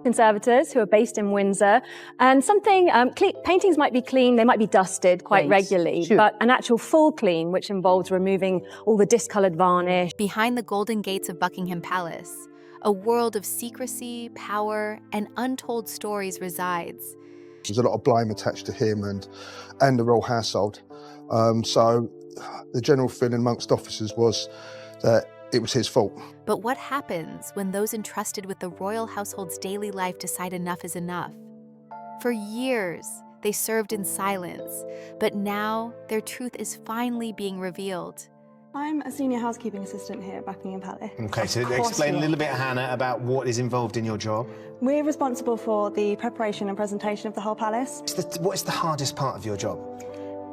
conservators who are based in Windsor. And paintings might be clean, they might be dusted quite regularly, but an actual full clean, which involves removing all the discoloured varnish. Behind the golden gates of Buckingham Palace, a world of secrecy, power, and untold stories resides. There's a lot of blame attached to him and the royal household. So the general feeling amongst officers was that it was his fault. But what happens when those entrusted with the royal household's daily life decide enough is enough? For years, they served in silence, but now their truth is finally being revealed. I'm a senior housekeeping assistant here at Buckingham Palace. Okay, so explain a little bit, Hannah, about what is involved in your job. We're responsible for the preparation and presentation of the whole palace. What is the hardest part of your job?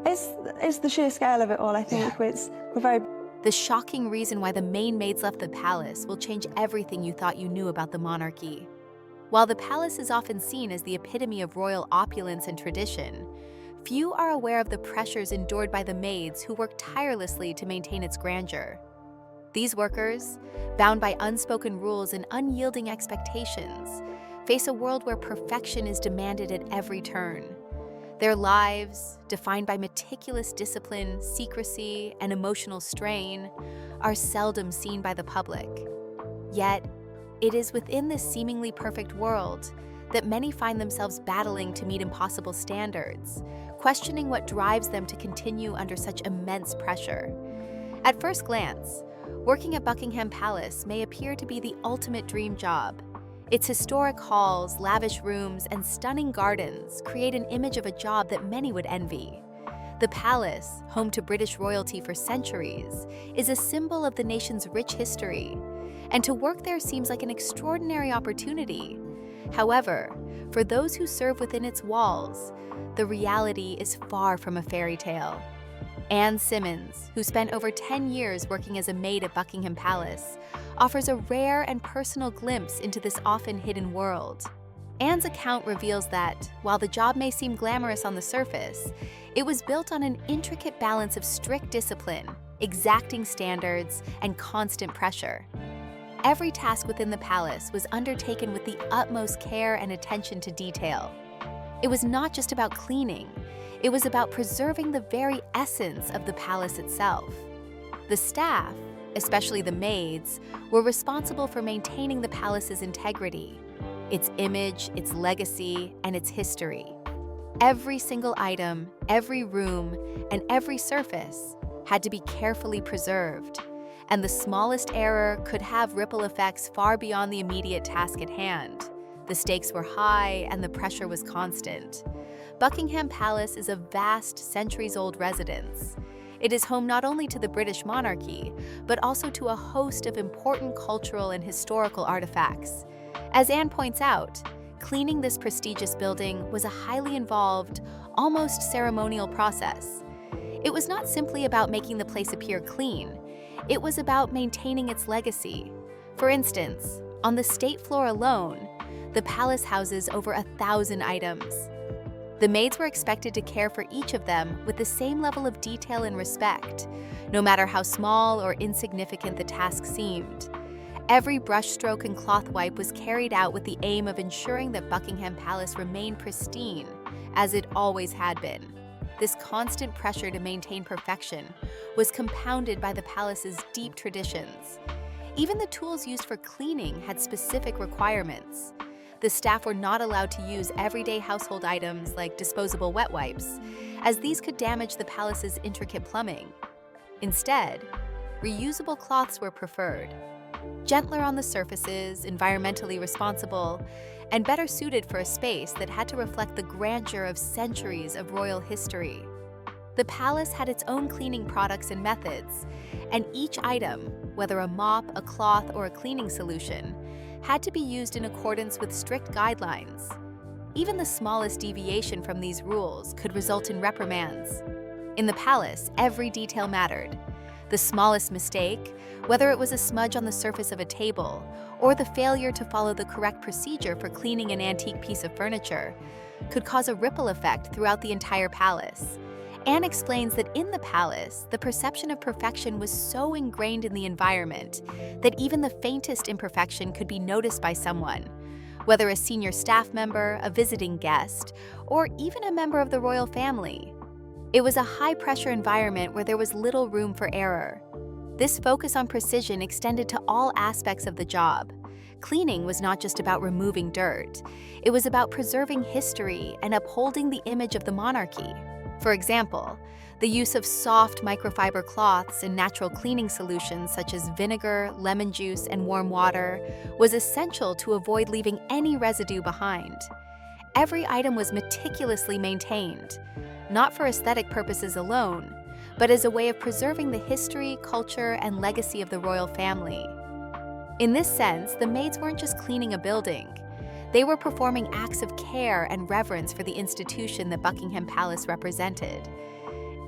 It's the sheer scale of it all, I think. Yeah. The shocking reason why the main maids left the palace will change everything you thought you knew about the monarchy. While the palace is often seen as the epitome of royal opulence and tradition, few are aware of the pressures endured by the maids who work tirelessly to maintain its grandeur. These workers, bound by unspoken rules and unyielding expectations, face a world where perfection is demanded at every turn. Their lives, defined by meticulous discipline, secrecy, and emotional strain, are seldom seen by the public. Yet, it is within this seemingly perfect world that many find themselves battling to meet impossible standards, questioning what drives them to continue under such immense pressure. At first glance, working at Buckingham Palace may appear to be the ultimate dream job. Its historic halls, lavish rooms, and stunning gardens create an image of a job that many would envy. The palace, home to British royalty for centuries, is a symbol of the nation's rich history, and to work there seems like an extraordinary opportunity. However, for those who serve within its walls, the reality is far from a fairy tale. Anne Simmons, who spent over 10 years working as a maid at Buckingham Palace, offers a rare and personal glimpse into this often hidden world. Anne's account reveals that, while the job may seem glamorous on the surface, it was built on an intricate balance of strict discipline, exacting standards, and constant pressure. Every task within the palace was undertaken with the utmost care and attention to detail. It was not just about cleaning, it was about preserving the very essence of the palace itself. The staff, especially the maids, were responsible for maintaining the palace's integrity, its image, its legacy, and its history. Every single item, every room, and every surface had to be carefully preserved, and the smallest error could have ripple effects far beyond the immediate task at hand. The stakes were high and the pressure was constant. Buckingham Palace is a vast, centuries-old residence. It is home not only to the British monarchy, but also to a host of important cultural and historical artifacts. As Anne points out, cleaning this prestigious building was a highly involved, almost ceremonial process. It was not simply about making the place appear clean, it was about maintaining its legacy. For instance, on the state floor alone, the palace houses over 1,000 items. The maids were expected to care for each of them with the same level of detail and respect, no matter how small or insignificant the task seemed. Every brushstroke and cloth wipe was carried out with the aim of ensuring that Buckingham Palace remained pristine, as it always had been. This constant pressure to maintain perfection was compounded by the palace's deep traditions. Even the tools used for cleaning had specific requirements. The staff were not allowed to use everyday household items like disposable wet wipes, as these could damage the palace's intricate plumbing. Instead, reusable cloths were preferred. Gentler on the surfaces, environmentally responsible, and better suited for a space that had to reflect the grandeur of centuries of royal history. The palace had its own cleaning products and methods, and each item, whether a mop, a cloth, or a cleaning solution, had to be used in accordance with strict guidelines. Even the smallest deviation from these rules could result in reprimands. In the palace, every detail mattered. The smallest mistake, whether it was a smudge on the surface of a table or the failure to follow the correct procedure for cleaning an antique piece of furniture, could cause a ripple effect throughout the entire palace. Anne explains that in the palace, the perception of perfection was so ingrained in the environment that even the faintest imperfection could be noticed by someone, whether a senior staff member, a visiting guest, or even a member of the royal family. It was a high-pressure environment where there was little room for error. This focus on precision extended to all aspects of the job. Cleaning was not just about removing dirt. It was about preserving history and upholding the image of the monarchy. For example, the use of soft microfiber cloths and natural cleaning solutions such as vinegar, lemon juice, and warm water was essential to avoid leaving any residue behind. Every item was meticulously maintained, not for aesthetic purposes alone, but as a way of preserving the history, culture, and legacy of the royal family. In this sense, the maids weren't just cleaning a building. They were performing acts of care and reverence for the institution that Buckingham Palace represented.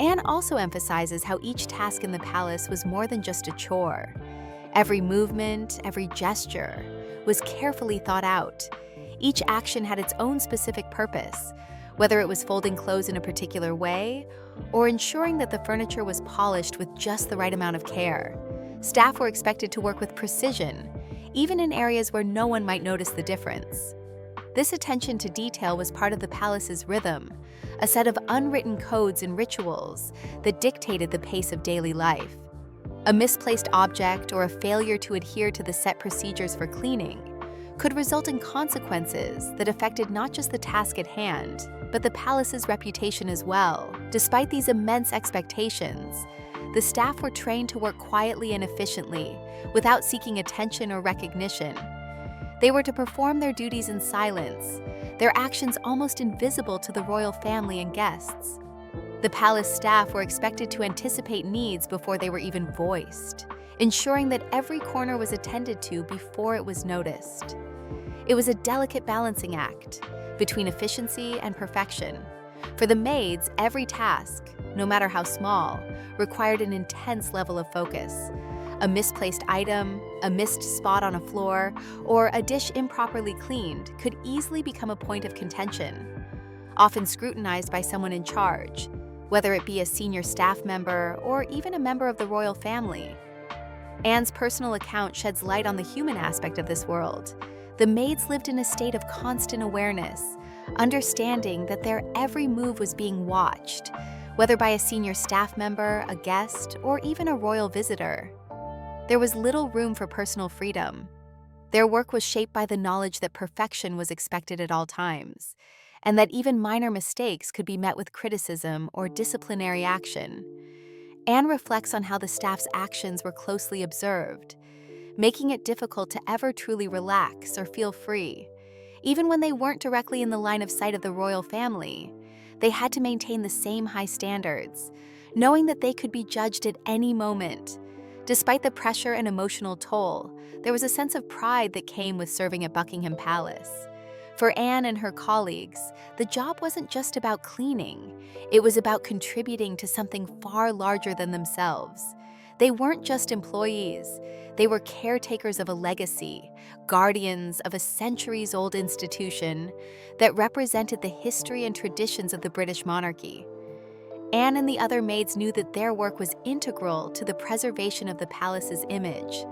Anne also emphasizes how each task in the palace was more than just a chore. Every movement, every gesture was carefully thought out. Each action had its own specific purpose, whether it was folding clothes in a particular way or ensuring that the furniture was polished with just the right amount of care. Staff were expected to work with precision, even in areas where no one might notice the difference. This attention to detail was part of the palace's rhythm, a set of unwritten codes and rituals that dictated the pace of daily life. A misplaced object or a failure to adhere to the set procedures for cleaning could result in consequences that affected not just the task at hand, but the palace's reputation as well. Despite these immense expectations, the staff were trained to work quietly and efficiently, without seeking attention or recognition. They were to perform their duties in silence, their actions almost invisible to the royal family and guests. The palace staff were expected to anticipate needs before they were even voiced, ensuring that every corner was attended to before it was noticed. It was a delicate balancing act between efficiency and perfection. For the maids, every task, no matter how small, required an intense level of focus. A misplaced item, a missed spot on a floor, or a dish improperly cleaned could easily become a point of contention, often scrutinized by someone in charge, whether it be a senior staff member or even a member of the royal family. Anne's personal account sheds light on the human aspect of this world. The maids lived in a state of constant awareness, understanding that their every move was being watched, whether by a senior staff member, a guest, or even a royal visitor. There was little room for personal freedom. Their work was shaped by the knowledge that perfection was expected at all times, and that even minor mistakes could be met with criticism or disciplinary action. Anne reflects on how the staff's actions were closely observed, making it difficult to ever truly relax or feel free. Even when they weren't directly in the line of sight of the royal family, they had to maintain the same high standards, knowing that they could be judged at any moment. Despite the pressure and emotional toll, there was a sense of pride that came with serving at Buckingham Palace. For Anne and her colleagues, the job wasn't just about cleaning. It was about contributing to something far larger than themselves. They weren't just employees. They were caretakers of a legacy, guardians of a centuries-old institution that represented the history and traditions of the British monarchy. Anne and the other maids knew that their work was integral to the preservation of the palace's image.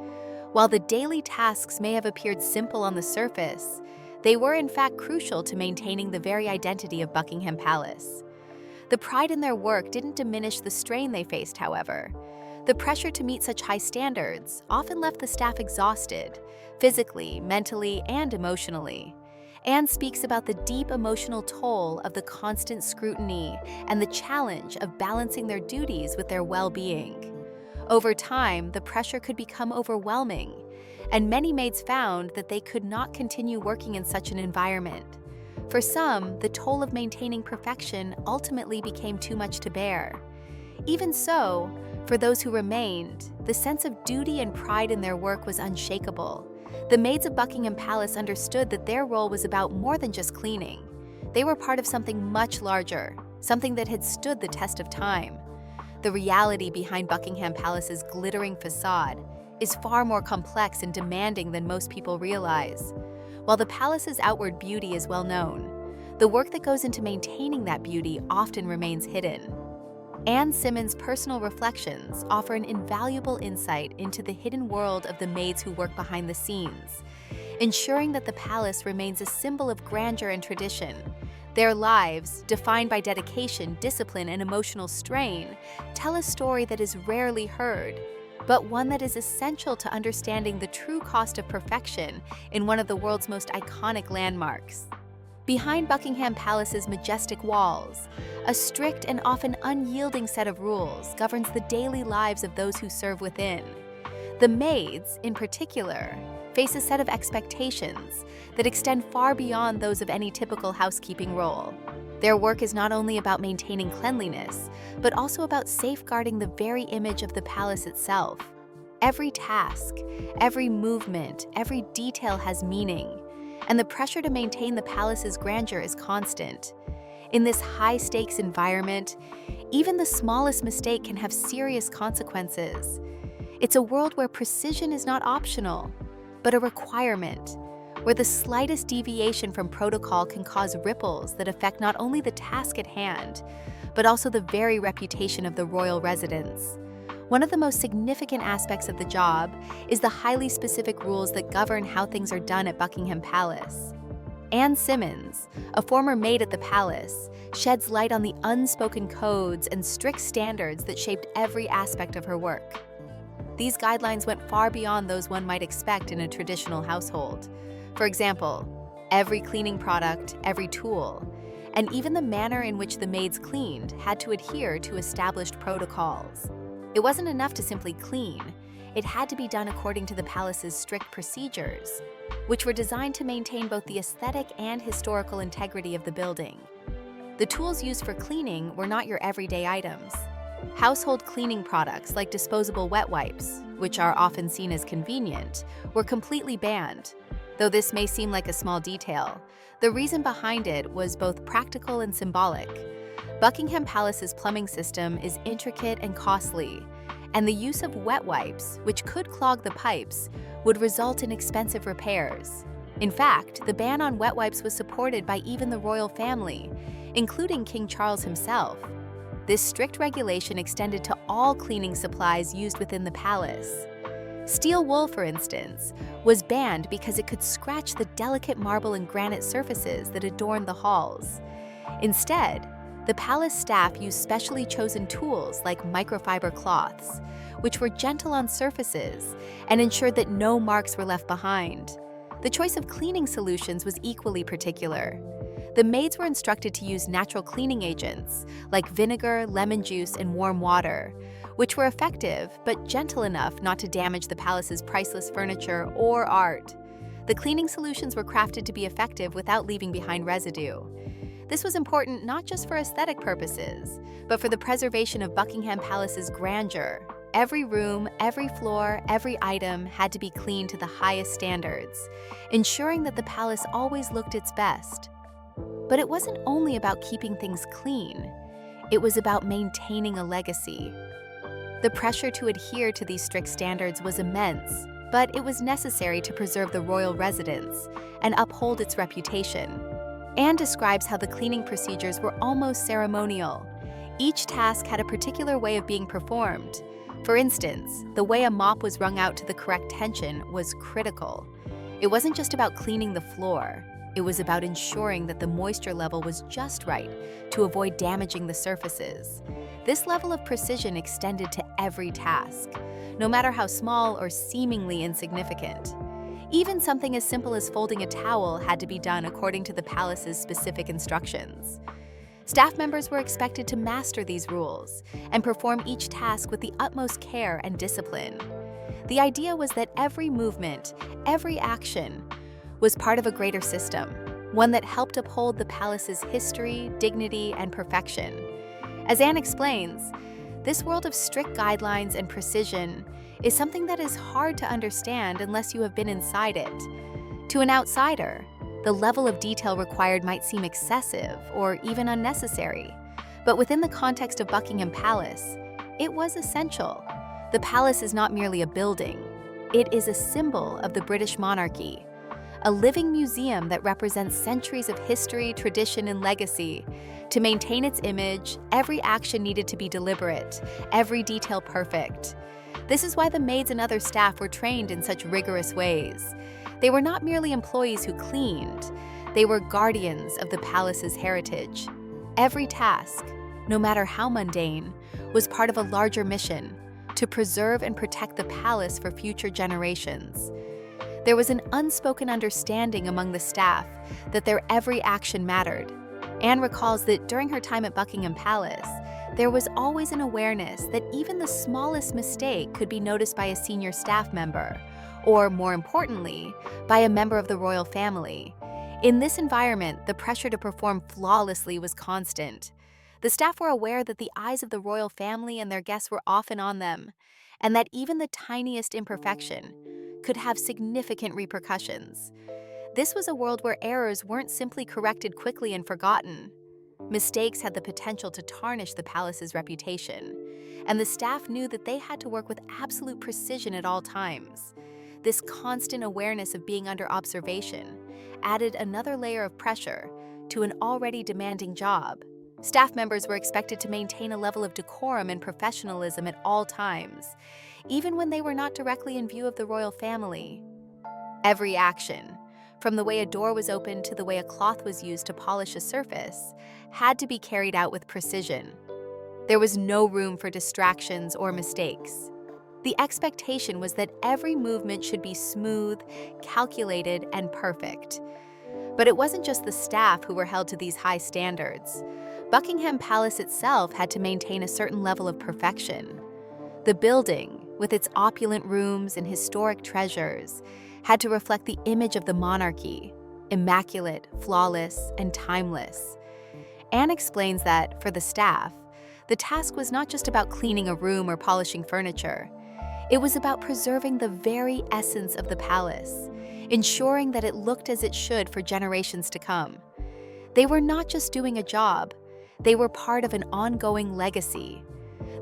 While the daily tasks may have appeared simple on the surface, they were in fact crucial to maintaining the very identity of Buckingham Palace. The pride in their work didn't diminish the strain they faced, however. The pressure to meet such high standards often left the staff exhausted, physically, mentally, and emotionally. Anne speaks about the deep emotional toll of the constant scrutiny and the challenge of balancing their duties with their well-being. Over time, the pressure could become overwhelming, and many maids found that they could not continue working in such an environment. For some, the toll of maintaining perfection ultimately became too much to bear. Even so, for those who remained, the sense of duty and pride in their work was unshakable. The maids of Buckingham Palace understood that their role was about more than just cleaning. They were part of something much larger, something that had stood the test of time. The reality behind Buckingham Palace's glittering facade is far more complex and demanding than most people realize. While the palace's outward beauty is well known, the work that goes into maintaining that beauty often remains hidden. Anne Simmons' personal reflections offer an invaluable insight into the hidden world of the maids who work behind the scenes, ensuring that the palace remains a symbol of grandeur and tradition. Their lives, defined by dedication, discipline, and emotional strain, tell a story that is rarely heard, but one that is essential to understanding the true cost of perfection in one of the world's most iconic landmarks. Behind Buckingham Palace's majestic walls, a strict and often unyielding set of rules governs the daily lives of those who serve within. The maids, in particular, face a set of expectations that extend far beyond those of any typical housekeeping role. Their work is not only about maintaining cleanliness, but also about safeguarding the very image of the palace itself. Every task, every movement, every detail has meaning, and the pressure to maintain the palace's grandeur is constant. In this high-stakes environment, even the smallest mistake can have serious consequences. It's a world where precision is not optional, but a requirement, where the slightest deviation from protocol can cause ripples that affect not only the task at hand, but also the very reputation of the royal residence. One of the most significant aspects of the job is the highly specific rules that govern how things are done at Buckingham Palace. Anne Simmons, a former maid at the palace, sheds light on the unspoken codes and strict standards that shaped every aspect of her work. These guidelines went far beyond those one might expect in a traditional household. For example, every cleaning product, every tool, and even the manner in which the maids cleaned had to adhere to established protocols. It wasn't enough to simply clean. It had to be done according to the palace's strict procedures, which were designed to maintain both the aesthetic and historical integrity of the building. The tools used for cleaning were not your everyday items. Household cleaning products like disposable wet wipes, which are often seen as convenient, were completely banned. Though this may seem like a small detail, the reason behind it was both practical and symbolic. Buckingham Palace's plumbing system is intricate and costly, and the use of wet wipes, which could clog the pipes, would result in expensive repairs. In fact, the ban on wet wipes was supported by even the royal family, including King Charles himself. This strict regulation extended to all cleaning supplies used within the palace. Steel wool, for instance, was banned because it could scratch the delicate marble and granite surfaces that adorned the halls. Instead, the palace staff used specially chosen tools like microfiber cloths, which were gentle on surfaces and ensured that no marks were left behind. The choice of cleaning solutions was equally particular. The maids were instructed to use natural cleaning agents like vinegar, lemon juice, and warm water, which were effective but gentle enough not to damage the palace's priceless furniture or art. The cleaning solutions were crafted to be effective without leaving behind residue. This was important not just for aesthetic purposes, but for the preservation of Buckingham Palace's grandeur. Every room, every floor, every item had to be cleaned to the highest standards, ensuring that the palace always looked its best. But it wasn't only about keeping things clean, it was about maintaining a legacy. The pressure to adhere to these strict standards was immense, but it was necessary to preserve the royal residence and uphold its reputation. Anne describes how the cleaning procedures were almost ceremonial. Each task had a particular way of being performed. For instance, the way a mop was wrung out to the correct tension was critical. It wasn't just about cleaning the floor. It was about ensuring that the moisture level was just right to avoid damaging the surfaces. This level of precision extended to every task, no matter how small or seemingly insignificant. Even something as simple as folding a towel had to be done according to the palace's specific instructions. Staff members were expected to master these rules and perform each task with the utmost care and discipline. The idea was that every movement, every action, was part of a greater system, one that helped uphold the palace's history, dignity, and perfection. As Anne explains, this world of strict guidelines and precision is something that is hard to understand unless you have been inside it. To an outsider, the level of detail required might seem excessive or even unnecessary, but within the context of Buckingham Palace, it was essential. The palace is not merely a building, it is a symbol of the British monarchy, a living museum that represents centuries of history, tradition, and legacy. To maintain its image, every action needed to be deliberate, every detail perfect. This is why the maids and other staff were trained in such rigorous ways. They were not merely employees who cleaned, they were guardians of the palace's heritage. Every task, no matter how mundane, was part of a larger mission to preserve and protect the palace for future generations. There was an unspoken understanding among the staff that their every action mattered. Anne recalls that during her time at Buckingham Palace, there was always an awareness that even the smallest mistake could be noticed by a senior staff member, or more importantly, by a member of the royal family. In this environment, the pressure to perform flawlessly was constant. The staff were aware that the eyes of the royal family and their guests were often on them, and that even the tiniest imperfection could have significant repercussions. This was a world where errors weren't simply corrected quickly and forgotten. Mistakes had the potential to tarnish the palace's reputation, and the staff knew that they had to work with absolute precision at all times. This constant awareness of being under observation added another layer of pressure to an already demanding job. Staff members were expected to maintain a level of decorum and professionalism at all times, even when they were not directly in view of the royal family. Every action, from the way a door was opened to the way a cloth was used to polish a surface, had to be carried out with precision. There was no room for distractions or mistakes. The expectation was that every movement should be smooth, calculated, and perfect. But it wasn't just the staff who were held to these high standards. Buckingham Palace itself had to maintain a certain level of perfection. The building, with its opulent rooms and historic treasures, had to reflect the image of the monarchy, immaculate, flawless, and timeless. Anne explains that, for the staff, the task was not just about cleaning a room or polishing furniture. It was about preserving the very essence of the palace, ensuring that it looked as it should for generations to come. They were not just doing a job, they were part of an ongoing legacy.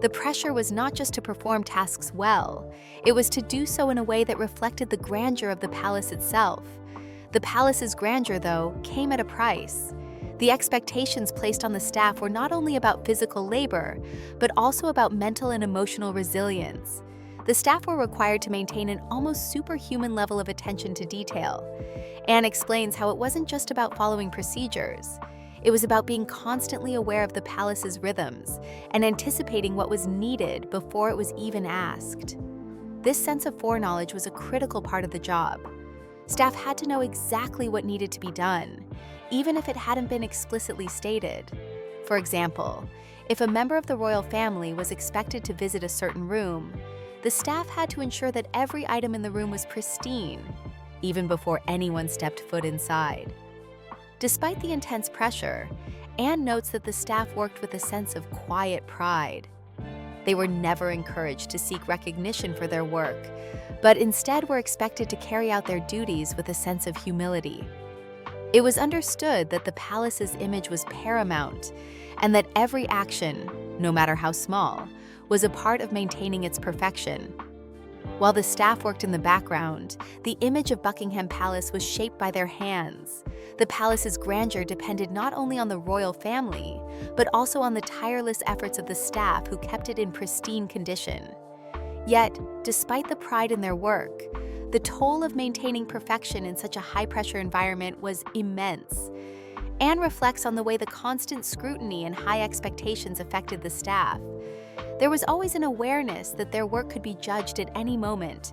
The pressure was not just to perform tasks well, it was to do so in a way that reflected the grandeur of the palace itself. The palace's grandeur, though, came at a price. The expectations placed on the staff were not only about physical labor, but also about mental and emotional resilience. The staff were required to maintain an almost superhuman level of attention to detail. Anne explains how it wasn't just about following procedures. It was about being constantly aware of the palace's rhythms and anticipating what was needed before it was even asked. This sense of foreknowledge was a critical part of the job. Staff had to know exactly what needed to be done, even if it hadn't been explicitly stated. For example, if a member of the royal family was expected to visit a certain room, the staff had to ensure that every item in the room was pristine, even before anyone stepped foot inside. Despite the intense pressure, Anne notes that the staff worked with a sense of quiet pride. They were never encouraged to seek recognition for their work, but instead were expected to carry out their duties with a sense of humility. It was understood that the palace's image was paramount, and that every action, no matter how small, was a part of maintaining its perfection. While the staff worked in the background, the image of Buckingham Palace was shaped by their hands. The palace's grandeur depended not only on the royal family, but also on the tireless efforts of the staff who kept it in pristine condition. Yet, despite the pride in their work, the toll of maintaining perfection in such a high-pressure environment was immense. Anne reflects on the way the constant scrutiny and high expectations affected the staff. There was always an awareness that their work could be judged at any moment.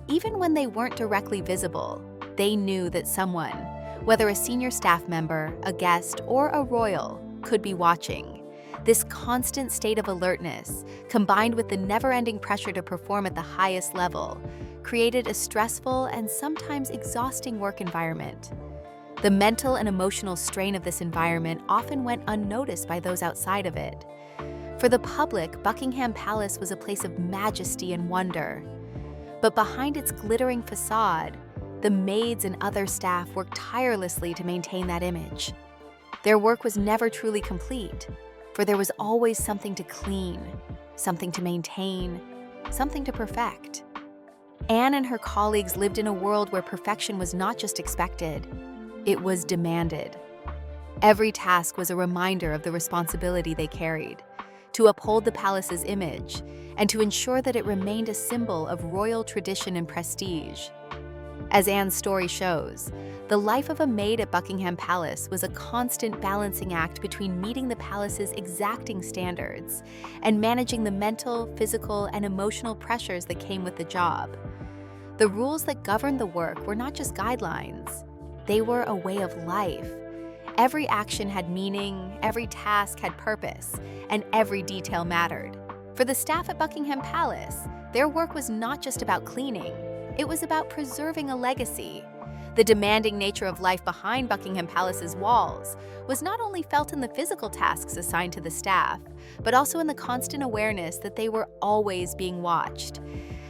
Even when they weren't directly visible, they knew that someone, whether a senior staff member, a guest, or a royal, could be watching. This constant state of alertness, combined with the never-ending pressure to perform at the highest level, created a stressful and sometimes exhausting work environment. The mental and emotional strain of this environment often went unnoticed by those outside of it. For the public, Buckingham Palace was a place of majesty and wonder. But behind its glittering facade, the maids and other staff worked tirelessly to maintain that image. Their work was never truly complete, for there was always something to clean, something to maintain, something to perfect. Anne and her colleagues lived in a world where perfection was not just expected, it was demanded. Every task was a reminder of the responsibility they carried, to uphold the palace's image, and to ensure that it remained a symbol of royal tradition and prestige. As Anne's story shows, the life of a maid at Buckingham Palace was a constant balancing act between meeting the palace's exacting standards and managing the mental, physical, and emotional pressures that came with the job. The rules that governed the work were not just guidelines, they were a way of life. Every action had meaning, every task had purpose, and every detail mattered. For the staff at Buckingham Palace, their work was not just about cleaning, it was about preserving a legacy. The demanding nature of life behind Buckingham Palace's walls was not only felt in the physical tasks assigned to the staff, but also in the constant awareness that they were always being watched.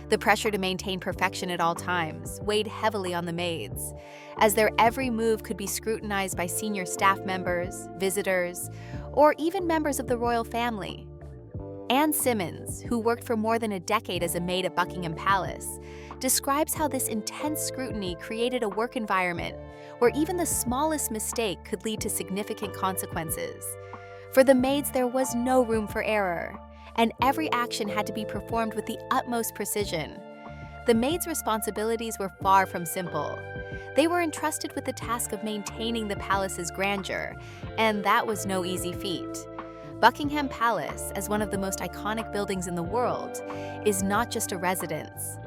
The pressure to maintain perfection at all times weighed heavily on the maids, as their every move could be scrutinized by senior staff members, visitors, or even members of the royal family. Anne Simmons, who worked for more than a decade as a maid at Buckingham Palace, describes how this intense scrutiny created a work environment where even the smallest mistake could lead to significant consequences. For the maids, there was no room for error, and every action had to be performed with the utmost precision. The maids' responsibilities were far from simple. They were entrusted with the task of maintaining the palace's grandeur, and that was no easy feat. Buckingham Palace, as one of the most iconic buildings in the world, is not just a residence.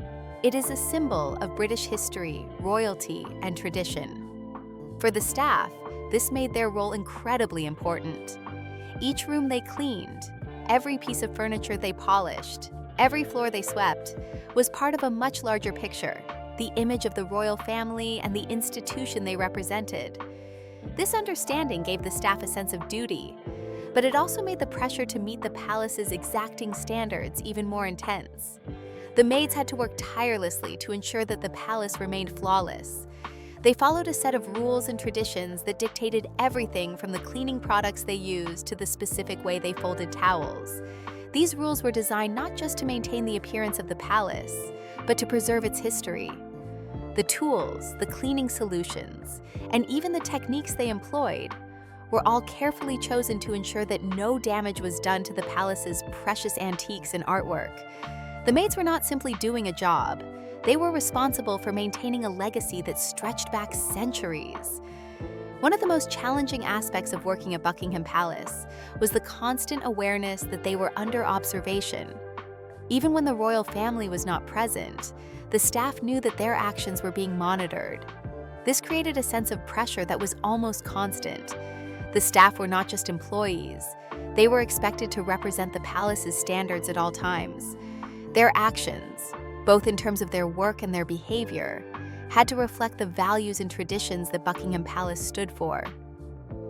It is a symbol of British history, royalty, and tradition. For the staff, this made their role incredibly important. Each room they cleaned, every piece of furniture they polished, every floor they swept, was part of a much larger picture, the image of the royal family and the institution they represented. This understanding gave the staff a sense of duty, but it also made the pressure to meet the palace's exacting standards even more intense. The maids had to work tirelessly to ensure that the palace remained flawless. They followed a set of rules and traditions that dictated everything from the cleaning products they used to the specific way they folded towels. These rules were designed not just to maintain the appearance of the palace, but to preserve its history. The tools, the cleaning solutions, and even the techniques they employed were all carefully chosen to ensure that no damage was done to the palace's precious antiques and artwork. The maids were not simply doing a job. They were responsible for maintaining a legacy that stretched back centuries. One of the most challenging aspects of working at Buckingham Palace was the constant awareness that they were under observation. Even when the royal family was not present, the staff knew that their actions were being monitored. This created a sense of pressure that was almost constant. The staff were not just employees. They were expected to represent the palace's standards at all times. Their actions, both in terms of their work and their behavior, had to reflect the values and traditions that Buckingham Palace stood for.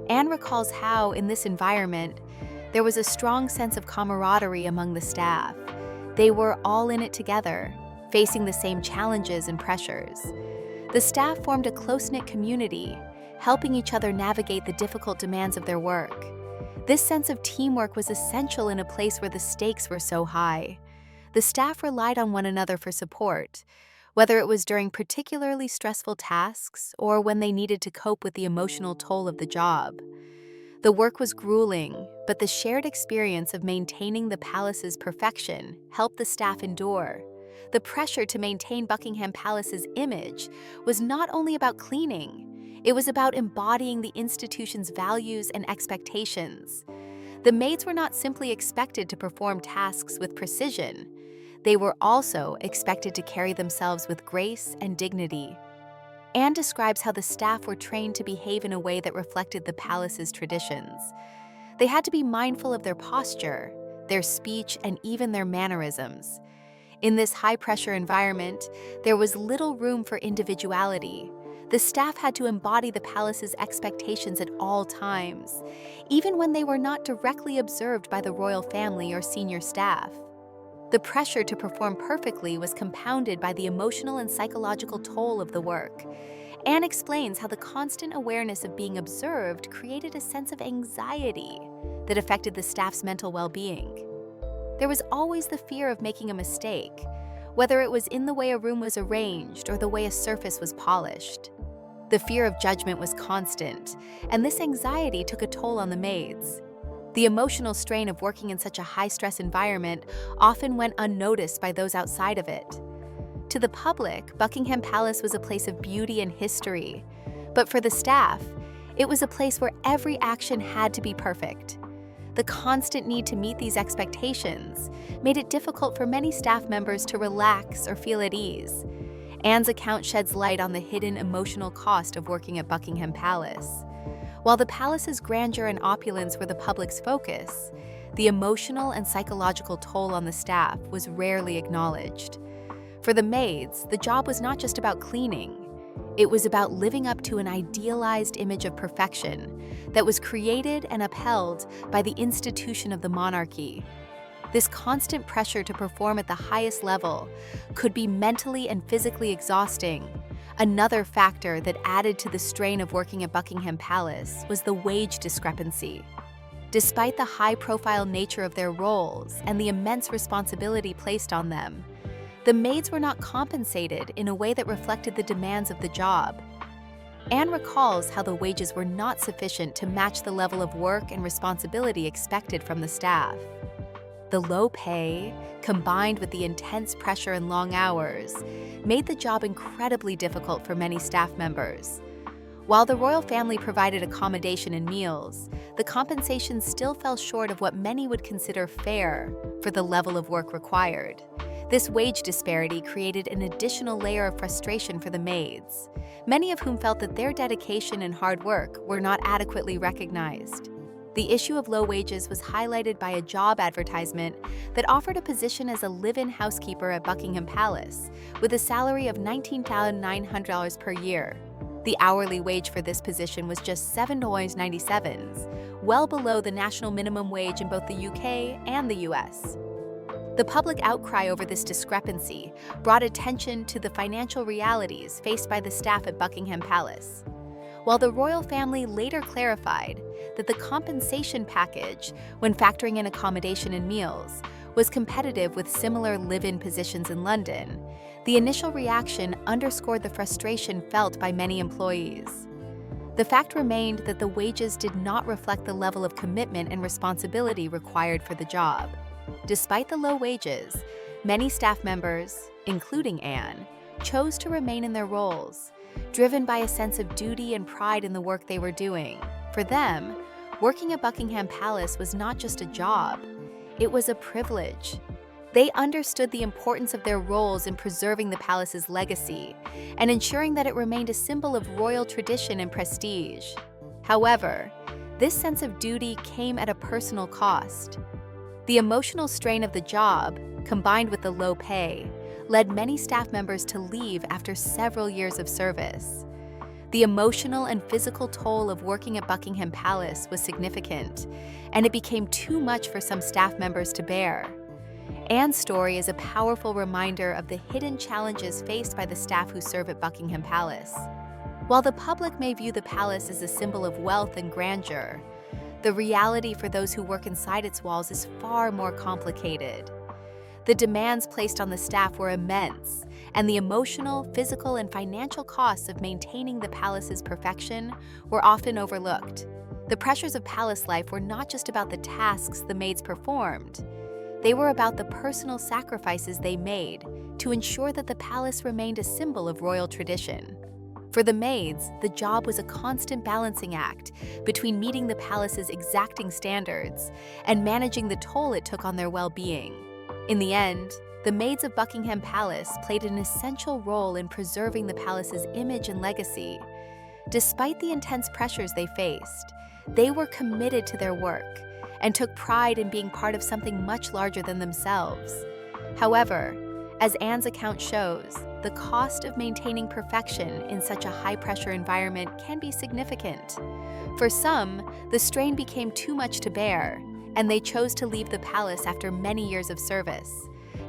Anne recalls how, in this environment, there was a strong sense of camaraderie among the staff. They were all in it together, facing the same challenges and pressures. The staff formed a close-knit community, helping each other navigate the difficult demands of their work. This sense of teamwork was essential in a place where the stakes were so high. The staff relied on one another for support, whether it was during particularly stressful tasks or when they needed to cope with the emotional toll of the job. The work was grueling, but the shared experience of maintaining the palace's perfection helped the staff endure. The pressure to maintain Buckingham Palace's image was not only about cleaning, it was about embodying the institution's values and expectations. The maids were not simply expected to perform tasks with precision. They were also expected to carry themselves with grace and dignity. Anne describes how the staff were trained to behave in a way that reflected the palace's traditions. They had to be mindful of their posture, their speech, and even their mannerisms. In this high-pressure environment, there was little room for individuality. The staff had to embody the palace's expectations at all times, even when they were not directly observed by the royal family or senior staff. The pressure to perform perfectly was compounded by the emotional and psychological toll of the work. Anne explains how the constant awareness of being observed created a sense of anxiety that affected the staff's mental well-being. There was always the fear of making a mistake, whether it was in the way a room was arranged or the way a surface was polished. The fear of judgment was constant, and this anxiety took a toll on the maids. The emotional strain of working in such a high-stress environment often went unnoticed by those outside of it. To the public, Buckingham Palace was a place of beauty and history. But for the staff, it was a place where every action had to be perfect. The constant need to meet these expectations made it difficult for many staff members to relax or feel at ease. Anne's account sheds light on the hidden emotional cost of working at Buckingham Palace. While the palace's grandeur and opulence were the public's focus, the emotional and psychological toll on the staff was rarely acknowledged. For the maids, the job was not just about cleaning. It was about living up to an idealized image of perfection that was created and upheld by the institution of the monarchy. This constant pressure to perform at the highest level could be mentally and physically exhausting. Another factor that added to the strain of working at Buckingham Palace was the wage discrepancy. Despite the high-profile nature of their roles and the immense responsibility placed on them, the maids were not compensated in a way that reflected the demands of the job. Anne recalls how the wages were not sufficient to match the level of work and responsibility expected from the staff. The low pay, combined with the intense pressure and long hours, made the job incredibly difficult for many staff members. While the royal family provided accommodation and meals, the compensation still fell short of what many would consider fair for the level of work required. This wage disparity created an additional layer of frustration for the maids, many of whom felt that their dedication and hard work were not adequately recognized. The issue of low wages was highlighted by a job advertisement that offered a position as a live-in housekeeper at Buckingham Palace with a salary of $19,900 per year. The hourly wage for this position was just $7.97, well below the national minimum wage in both the UK and the US. The public outcry over this discrepancy brought attention to the financial realities faced by the staff at Buckingham Palace. While the royal family later clarified that the compensation package, when factoring in accommodation and meals, was competitive with similar live-in positions in London, the initial reaction underscored the frustration felt by many employees. The fact remained that the wages did not reflect the level of commitment and responsibility required for the job. Despite the low wages, many staff members, including Anne, chose to remain in their roles, driven by a sense of duty and pride in the work they were doing. For them, working at Buckingham Palace was not just a job, it was a privilege. They understood the importance of their roles in preserving the palace's legacy and ensuring that it remained a symbol of royal tradition and prestige. However, this sense of duty came at a personal cost. The emotional strain of the job, combined with the low pay, led many staff members to leave after several years of service. The emotional and physical toll of working at Buckingham Palace was significant, and it became too much for some staff members to bear. Anne's story is a powerful reminder of the hidden challenges faced by the staff who serve at Buckingham Palace. While the public may view the palace as a symbol of wealth and grandeur, the reality for those who work inside its walls is far more complicated. The demands placed on the staff were immense, and the emotional, physical, and financial costs of maintaining the palace's perfection were often overlooked. The pressures of palace life were not just about the tasks the maids performed. They were about the personal sacrifices they made to ensure that the palace remained a symbol of royal tradition. For the maids, the job was a constant balancing act between meeting the palace's exacting standards and managing the toll it took on their well-being. In the end, the maids of Buckingham Palace played an essential role in preserving the palace's image and legacy. Despite the intense pressures they faced, they were committed to their work and took pride in being part of something much larger than themselves. However, as Anne's account shows, the cost of maintaining perfection in such a high-pressure environment can be significant. For some, the strain became too much to bear, and they chose to leave the palace after many years of service.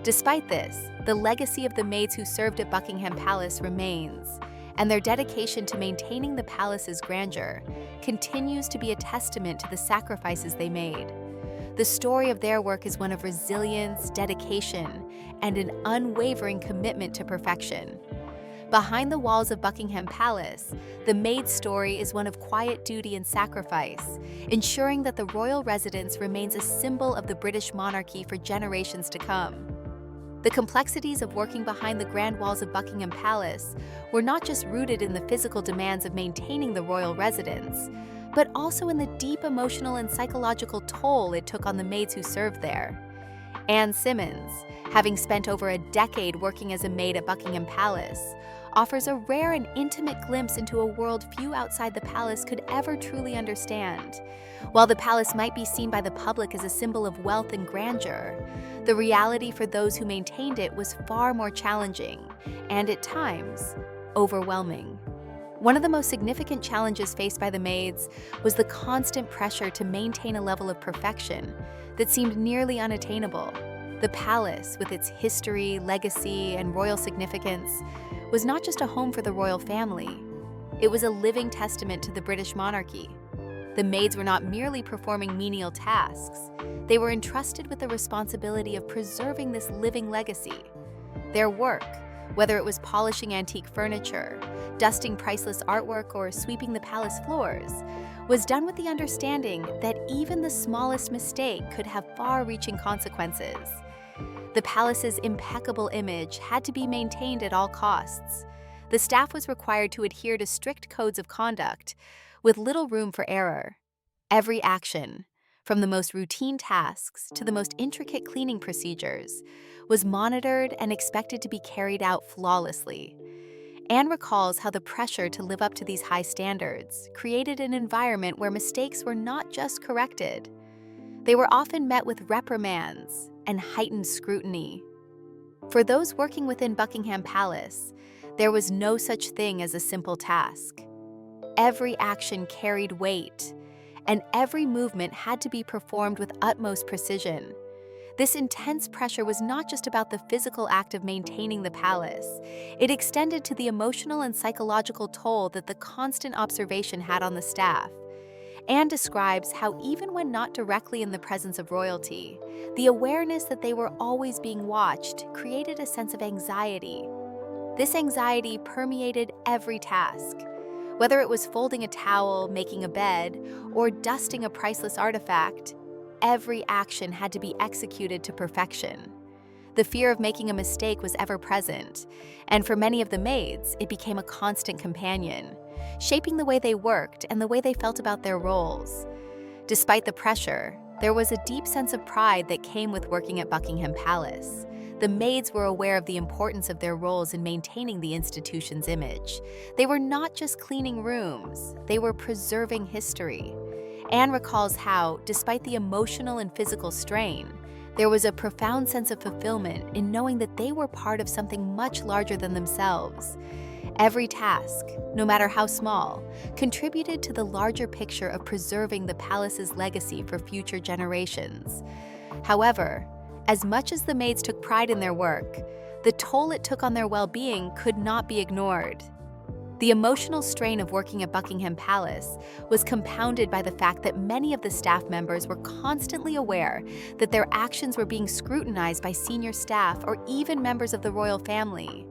Despite this, the legacy of the maids who served at Buckingham Palace remains, and their dedication to maintaining the palace's grandeur continues to be a testament to the sacrifices they made. The story of their work is one of resilience, dedication, and an unwavering commitment to perfection. Behind the walls of Buckingham Palace, the maid's story is one of quiet duty and sacrifice, ensuring that the royal residence remains a symbol of the British monarchy for generations to come. The complexities of working behind the grand walls of Buckingham Palace were not just rooted in the physical demands of maintaining the royal residence, but also in the deep emotional and psychological toll it took on the maids who served there. Anne Simmons, having spent over a decade working as a maid at Buckingham Palace, offers a rare and intimate glimpse into a world few outside the palace could ever truly understand. While the palace might be seen by the public as a symbol of wealth and grandeur, the reality for those who maintained it was far more challenging and, at times, overwhelming. One of the most significant challenges faced by the maids was the constant pressure to maintain a level of perfection that seemed nearly unattainable. The palace, with its history, legacy, and royal significance, was not just a home for the royal family. It was a living testament to the British monarchy. The maids were not merely performing menial tasks. They were entrusted with the responsibility of preserving this living legacy. Their work, whether it was polishing antique furniture, dusting priceless artwork, or sweeping the palace floors, was done with the understanding that even the smallest mistake could have far-reaching consequences. The palace's impeccable image had to be maintained at all costs. The staff was required to adhere to strict codes of conduct, with little room for error. Every action, from the most routine tasks to the most intricate cleaning procedures, was monitored and expected to be carried out flawlessly. Anne recalls how the pressure to live up to these high standards created an environment where mistakes were not just corrected. They were often met with reprimands and heightened scrutiny. For those working within Buckingham Palace, there was no such thing as a simple task. Every action carried weight, and every movement had to be performed with utmost precision. This intense pressure was not just about the physical act of maintaining the palace. It extended to the emotional and psychological toll that the constant observation had on the staff. Anne describes how even when not directly in the presence of royalty, the awareness that they were always being watched created a sense of anxiety. This anxiety permeated every task. Whether it was folding a towel, making a bed, or dusting a priceless artifact, every action had to be executed to perfection. The fear of making a mistake was ever present, and for many of the maids, it became a constant companion, shaping the way they worked and the way they felt about their roles. Despite the pressure, there was a deep sense of pride that came with working at Buckingham Palace. The maids were aware of the importance of their roles in maintaining the institution's image. They were not just cleaning rooms, they were preserving history. Anne recalls how, despite the emotional and physical strain, there was a profound sense of fulfillment in knowing that they were part of something much larger than themselves. Every task, no matter how small, contributed to the larger picture of preserving the palace's legacy for future generations. However, as much as the maids took pride in their work, the toll it took on their well-being could not be ignored. The emotional strain of working at Buckingham Palace was compounded by the fact that many of the staff members were constantly aware that their actions were being scrutinized by senior staff or even members of the royal family.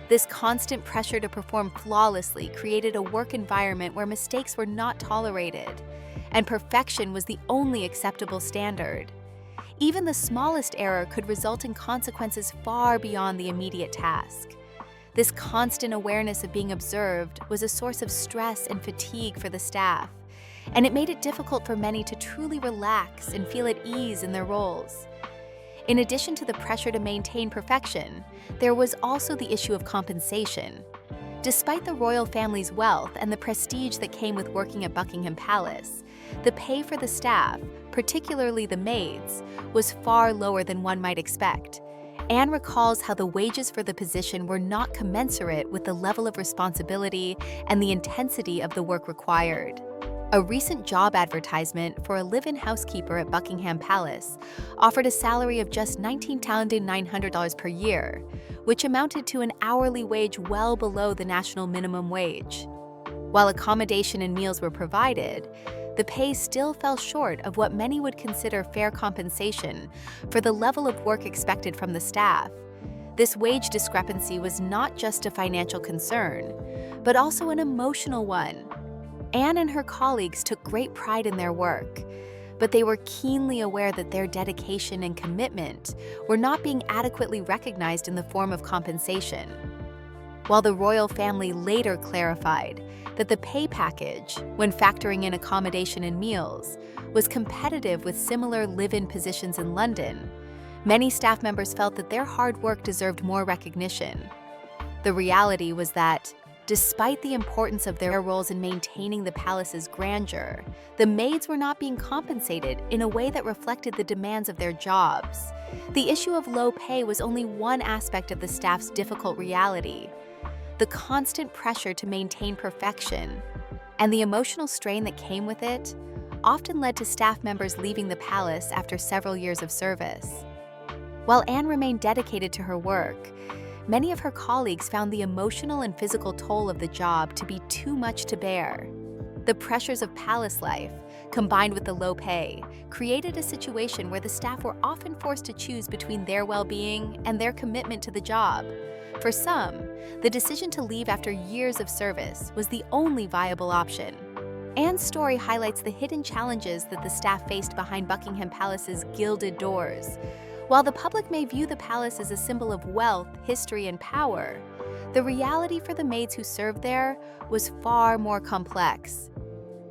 This constant pressure to perform flawlessly created a work environment where mistakes were not tolerated, and perfection was the only acceptable standard. Even the smallest error could result in consequences far beyond the immediate task. This constant awareness of being observed was a source of stress and fatigue for the staff, and it made it difficult for many to truly relax and feel at ease in their roles. In addition to the pressure to maintain perfection, there was also the issue of compensation. Despite the royal family's wealth and the prestige that came with working at Buckingham Palace, the pay for the staff, particularly the maids, was far lower than one might expect. Anne recalls how the wages for the position were not commensurate with the level of responsibility and the intensity of the work required. A recent job advertisement for a live-in housekeeper at Buckingham Palace offered a salary of just $19,900 per year, which amounted to an hourly wage well below the national minimum wage. While accommodation and meals were provided, the pay still fell short of what many would consider fair compensation for the level of work expected from the staff. This wage discrepancy was not just a financial concern, but also an emotional one. Anne and her colleagues took great pride in their work, but they were keenly aware that their dedication and commitment were not being adequately recognized in the form of compensation. While the royal family later clarified that the pay package, when factoring in accommodation and meals, was competitive with similar live-in positions in London, many staff members felt that their hard work deserved more recognition. The reality was that, despite the importance of their roles in maintaining the palace's grandeur, the maids were not being compensated in a way that reflected the demands of their jobs. The issue of low pay was only one aspect of the staff's difficult reality. The constant pressure to maintain perfection and the emotional strain that came with it often led to staff members leaving the palace after several years of service. While Anne remained dedicated to her work, many of her colleagues found the emotional and physical toll of the job to be too much to bear. The pressures of palace life, combined with the low pay, created a situation where the staff were often forced to choose between their well-being and their commitment to the job. For some, the decision to leave after years of service was the only viable option. Anne's story highlights the hidden challenges that the staff faced behind Buckingham Palace's gilded doors. While the public may view the palace as a symbol of wealth, history, and power, the reality for the maids who served there was far more complex.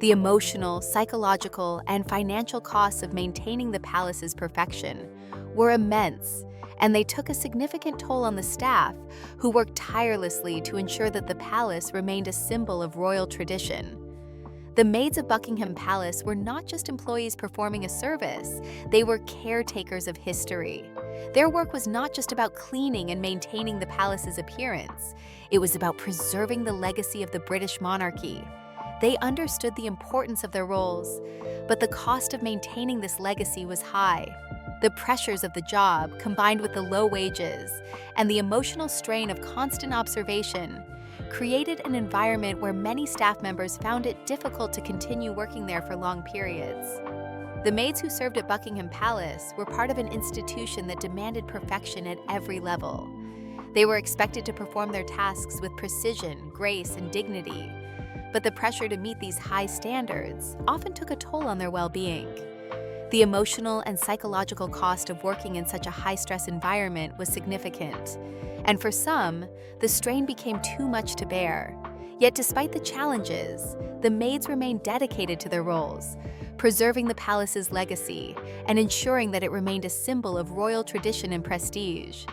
The emotional, psychological, and financial costs of maintaining the palace's perfection were immense, and they took a significant toll on the staff, who worked tirelessly to ensure that the palace remained a symbol of royal tradition. The maids of Buckingham Palace were not just employees performing a service, they were caretakers of history. Their work was not just about cleaning and maintaining the palace's appearance, it was about preserving the legacy of the British monarchy. They understood the importance of their roles, but the cost of maintaining this legacy was high. The pressures of the job, combined with the low wages and the emotional strain of constant observation, created an environment where many staff members found it difficult to continue working there for long periods. The maids who served at Buckingham Palace were part of an institution that demanded perfection at every level. They were expected to perform their tasks with precision, grace, and dignity, but the pressure to meet these high standards often took a toll on their well-being. The emotional and psychological cost of working in such a high-stress environment was significant, and for some, the strain became too much to bear. Yet despite the challenges, the maids remained dedicated to their roles, preserving the palace's legacy and ensuring that it remained a symbol of royal tradition and prestige.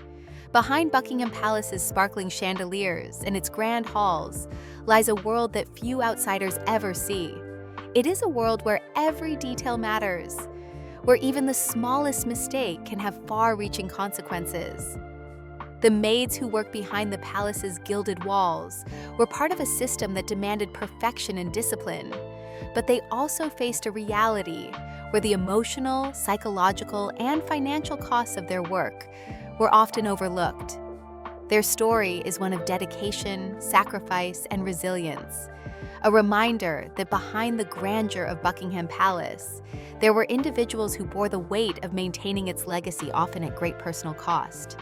Behind Buckingham Palace's sparkling chandeliers and its grand halls lies a world that few outsiders ever see. It is a world where every detail matters, where even the smallest mistake can have far-reaching consequences. The maids who worked behind the palace's gilded walls were part of a system that demanded perfection and discipline, but they also faced a reality where the emotional, psychological, and financial costs of their work were often overlooked. Their story is one of dedication, sacrifice, and resilience, a reminder that behind the grandeur of Buckingham Palace, there were individuals who bore the weight of maintaining its legacy, often at great personal cost.